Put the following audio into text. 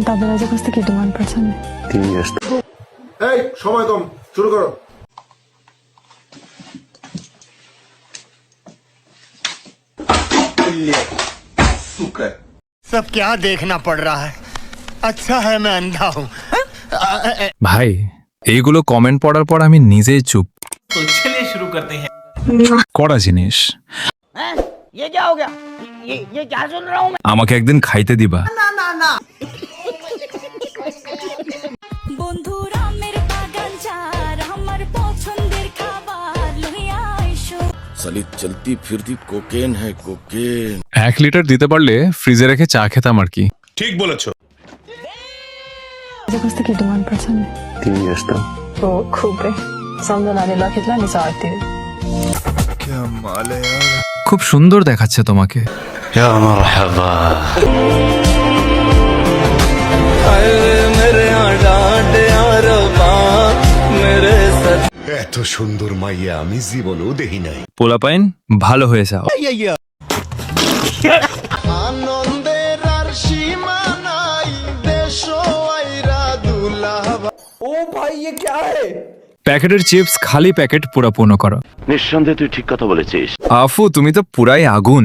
দাদা রাজা কাছ থেকে ডিমান্ড করছেন। এই সময় কম, শুরু করো। सब क्या देखना पड़ रहा है। अच्छा है मैं अंधा हूँ। ভাই এইগুলো কমেন্ট পড়ার পর আমি নিজেই চুপ। तो चलिए शुरू करते हैं। কড়া জিনিস ये क्या हो गया? ये क्या सुन रहा हूँ मैं? আমাকে একদিন খাইতে দিবা। साली चलती फिरती कोकेन है कोकेन। 1 লিটার দিতে পারলে ফ্রিজে রেখে চা খেতাম আর কি। ঠিক বলেছো। রাজা কাছ থেকে ডিমান্ড করছেন। তো খুব সমজনানে লাখিতলা নিসাইতে। খুব সুন্দর দেখাচ্ছে তোমাকে। এত সুন্দর মাইয়া আমি জীবনেও দেখি নাই। পোলাপাইন ভালো হয়ে যাও। আনন্দের আর সীমা নাই দেশ আইরা দুলাভা। প্যাকেটের চিপস খালি প্যাকেট পুরা পূর্ণ করো। নিঃসন্দেহে তুই ঠিক কথা বলেছিস। আফু তুমি তো পুরাই আগুন।